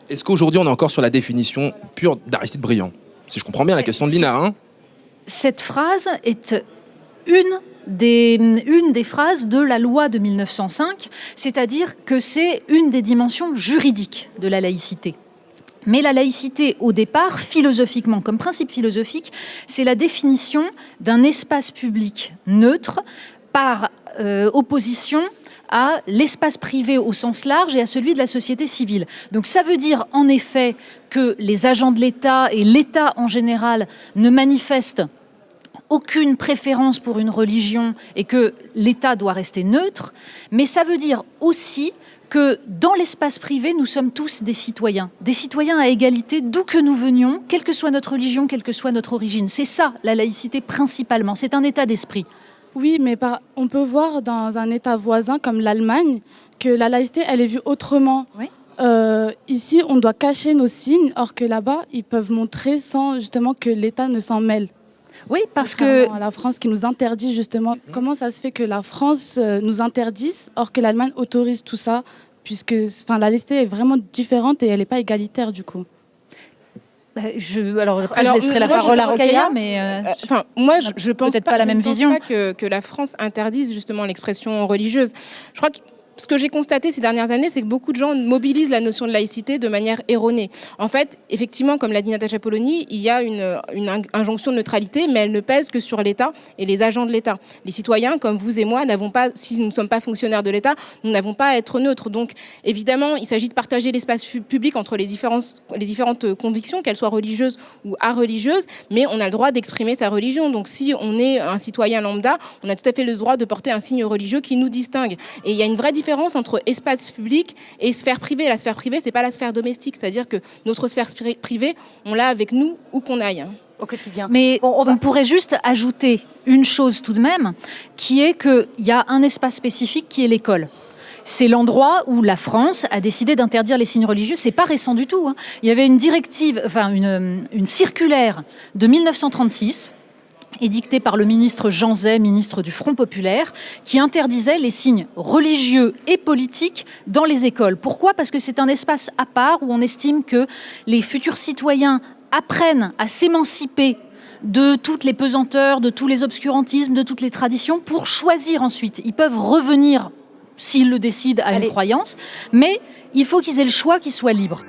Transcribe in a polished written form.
Est-ce qu'aujourd'hui, on est encore sur la définition pure d'Aristide Briand? Si je comprends bien la question de Lina, hein. Cette phrase est une des phrases de la loi de 1905, c'est-à-dire que c'est une des dimensions juridiques de la laïcité. Mais la laïcité, au départ, philosophiquement, comme principe philosophique, c'est la définition d'un espace public neutre par opposition à l'espace privé au sens large et à celui de la société civile. Donc ça veut dire en effet que les agents de l'État et l'État en général ne manifestent aucune préférence pour une religion et que l'État doit rester neutre, mais ça veut dire aussi que dans l'espace privé, nous sommes tous des citoyens à égalité, d'où que nous venions, quelle que soit notre religion, quelle que soit notre origine. C'est ça, la laïcité, principalement. C'est un état d'esprit. Oui, mais on peut voir dans un État voisin comme l'Allemagne que la laïcité, elle est vue autrement. Oui. Ici, on doit cacher nos signes, or que là-bas, ils peuvent montrer sans justement que l'État ne s'en mêle. Oui, parce que la France qui nous interdit justement. Comment ça se fait que la France nous interdise, or que l'Allemagne autorise tout ça, puisque la laïcité est vraiment différente et elle n'est pas égalitaire du coup. Alors, je laisserai la parole à Rokhaya, mais moi, je pense pas la même vision. Je pense pas que la France interdise justement l'expression religieuse. Je crois que ce que j'ai constaté ces dernières années, c'est que beaucoup de gens mobilisent la notion de laïcité de manière erronée. En fait, effectivement, comme l'a dit Natacha Polony, il y a une injonction de neutralité, mais elle ne pèse que sur l'État et les agents de l'État. Les citoyens, comme vous et moi, n'avons pas, si nous ne sommes pas fonctionnaires de l'État, nous n'avons pas à être neutres. Donc, évidemment, il s'agit de partager l'espace public entre les différentes convictions, qu'elles soient religieuses ou religieuses, mais on a le droit d'exprimer sa religion. Donc, si on est un citoyen lambda, on a tout à fait le droit de porter un signe religieux qui nous distingue. Et il y a une vraie différence entre espace public et sphère privée. La sphère privée, c'est pas la sphère domestique, c'est-à-dire que notre sphère privée, on l'a avec nous où qu'on aille. Au quotidien. Mais on pourrait juste ajouter une chose tout de même, qui est qu'il y a un espace spécifique qui est l'école. C'est l'endroit où la France a décidé d'interdire les signes religieux. C'est pas récent du tout, hein. Il y avait une directive, une circulaire de 1936, édicté par le ministre Jean Zay, ministre du Front populaire, qui interdisait les signes religieux et politiques dans les écoles. Pourquoi ? Parce que c'est un espace à part où on estime que les futurs citoyens apprennent à s'émanciper de toutes les pesanteurs, de tous les obscurantismes, de toutes les traditions, pour choisir ensuite. Ils peuvent revenir, s'ils le décident, à une croyance, mais il faut qu'ils aient le choix qui soit libre.